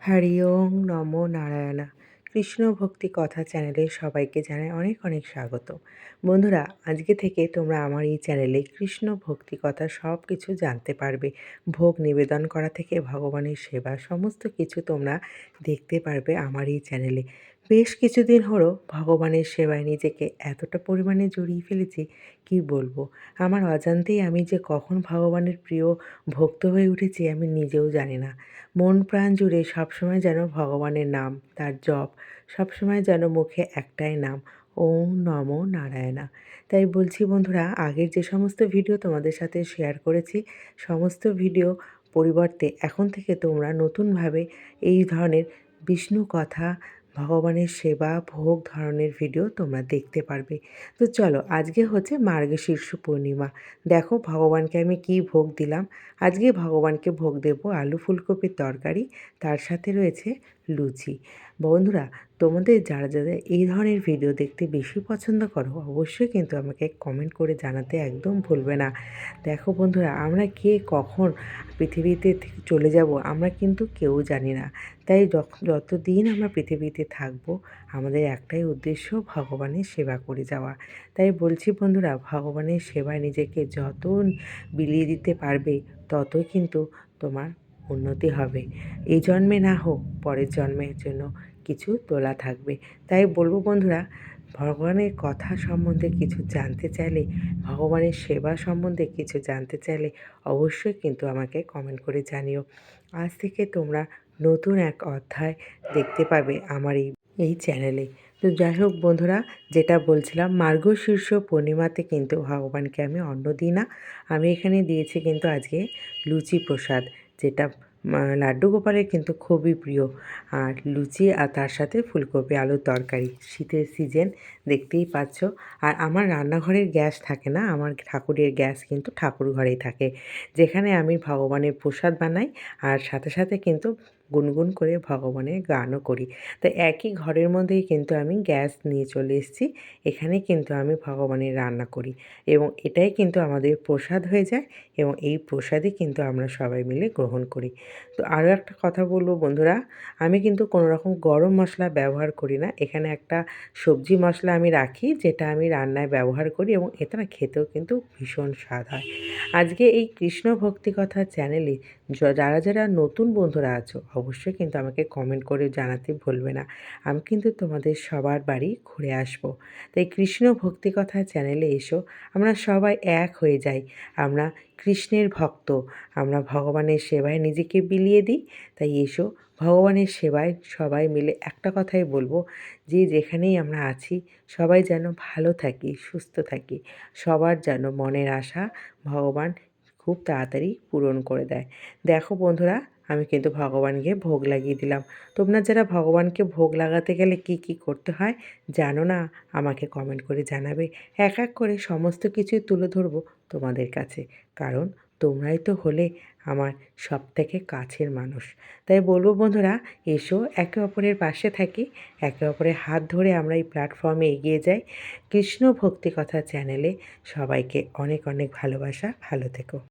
হরি ওম নমো নারায়ণা। কৃষ্ণ ভক্তি কথা চ্যানেলে সবাইকে জানাই অনেক অনেক স্বাগত। বন্ধুরা, আজকে থেকে তোমরা আমার এই চ্যানেলে কৃষ্ণ ভক্তি কথা সব কিছু জানতে পারবে। ভোগ নিবেদন করা থেকে ভগবানের সেবা সমস্ত কিছু তোমরা দেখতে পারবে আমার এই চ্যানেলে। বেশ কিছুদিন হলো ভগবানের সেবায় নিজেকে এতটা পরিমাণে জড়িয়ে ফেলেছি, কি বলবো। আমার অজান্তেই আমি যে কখন ভগবানের প্রিয় ভক্ত হয়ে উঠেছি আমি নিজেও জানি না। মন প্রাণ জুড়ে সবসময় যেন ভগবানের নাম, তার জপ, সবসময় যেন মুখে একটাই নাম, ওম নমো নারায়ণা। তাই বলছি বন্ধুরা, আগের যে সমস্ত ভিডিও তোমাদের সাথে শেয়ার করেছি, সমস্ত ভিডিও পরিবর্তে এখন থেকে তোমরা নতুনভাবে এই ধরনের বিষ্ণু কথা, ভগবানের সেবা, ভোগ ধরনের ভিডিও তোমরা দেখতে পারবে। তো চলো, আজকে হচ্ছে মার্গশীর্ষ পূর্ণিমা। দেখো ভগবানকে আমি কি ভোগ দিলাম। আজকে ভগবানকে ভোগ দেব আলু ফুলকপির তরকারি, তার সাথে রয়েছে লুচি। বন্ধুরা, তোমাদের যারা যারা এই ধরনের ভিডিও দেখতে বেশি পছন্দ করো অবশ্যই কিন্তু আমাকে কমেন্ট করে জানাতে একদম ভুলবে না। দেখো বন্ধুরা, আমরা কে কখন পৃথিবীতে থেকে চলে যাব আমরা কিন্তু কেউ জানি না। তাই যতদিন আমরা পৃথিবীতে থাকবো আমাদের একটাই উদ্দেশ্য, ভগবানের সেবা করে যাওয়া। তাই বলছি বন্ধুরা, ভগবানের সেবায় নিজেকে যত বিলিয়ে দিতে পারবে ততই কিন্তু তোমার উন্নতি হবে। এই জন্মে না হোক পরের জন্মের জন্য কিছু তোলা থাকবে। তাই বলবো বন্ধুরা, ভগবানের কথা সম্বন্ধে কিছু জানতে চাইলে, ভগবানের সেবা সম্বন্ধে কিছু জানতে চাইলে অবশ্যই কিন্তু আমাকে কমেন্ট করে জানিও। আজ থেকে তোমরা নতুন এক অধ্যায় দেখতে পাবে আমার এই চ্যানেলে। তো যাই হোক বন্ধুরা, যেটা বলছিলাম, মার্গশীর্ষ পূর্ণিমাতে কিন্তু ভগবানকে আমি অন্ন দিই না। আমি এখানে দিয়েছি কিন্তু আজকে লুচি প্রসাদ, যেটা লাড্ডু গোপালের কিন্তু খুবই প্রিয়। আর লুচি আর তার সাথে ফুলকপি আলুর তরকারি, শীতের সিজন দেখতেই পাচ্ছ। আর আমার রান্নাঘরের গ্যাস থাকে না, আমার ঠাকুরের গ্যাস কিন্তু ঠাকুর ঘরেই থাকে, যেখানে আমি ভগবানের প্রসাদ বানাই আর সাথে সাথে কিন্তু গুনগুন করে ভগবানের গানও করি। তো একই ঘরের মধ্যেই কিন্তু আমি গ্যাস নিয়ে চলে এসেছি, এখানে কিন্তু আমি ভগবানের রান্না করি এবং এটাই কিন্তু আমাদের প্রসাদ হয়ে যায় এবং এই প্রসাদই কিন্তু আমরা সবাই মিলে গ্রহণ করি। তো আরও একটা কথা বলবো বন্ধুরা, আমি কিন্তু কোনো রকম গরম মশলা ব্যবহার করি না। এখানে একটা সবজি মশলা আমি রাখি, যেটা আমি রান্নায় ব্যবহার করি এবং এটা না খেতেও কিন্তু ভীষণ স্বাদ হয়। আজকে এই কৃষ্ণ ভক্তি কথা চ্যানেলে যারা যারা নতুন বন্ধুরা আছো অবশ্যই কিন্তু আমাকে কমেন্ট করে জানাতে ভুলবে না। আমি কিন্তু তোমাদের সবার বাড়ি ঘুরে আসবো। তাই কৃষ্ণ ভক্তি কথা চ্যানেলে এসো, আমরা সবাই এক হয়ে যাই। আমরা কৃষ্ণের ভক্ত, আমরা ভগবানের সেবায় নিজেকে বিলিয়ে দিই। তাই এসো, ভগবানের সেবায় সবাই মিলে একটা কথাই বলবো, যে যেখানেই আমরা আছি সবাই যেন ভালো থাকি, সুস্থ থাকি, সবার যেন মনের আশা ভগবান খুব তাড়াতাড়ি পূরণ করে দেয়। দেখো বন্ধুরা, আমি কিন্তু ভগবানকে ভোগ লাগিয়ে দিলাম। তোমরা যারা ভগবানকে ভোগ লাগাতে গেলে কি কি করতে হয় জানো না, আমাকে কমেন্ট করে জানাবে। এক এক করে সমস্ত কিছুই তুলে ধরবো তোমাদের কাছে, কারণ তোমরাই তো হলে আমার সবথেকে কাছের মানুষ। তাই বলবো বন্ধুরা, এসো একে অপরের পাশে থাকি, একে অপরের হাত ধরে আমরা এই প্ল্যাটফর্মে এগিয়ে যাই। কৃষ্ণ ভক্তি কথা চ্যানেলে সবাইকে অনেক অনেক ভালোবাসা। ভালো থেকো।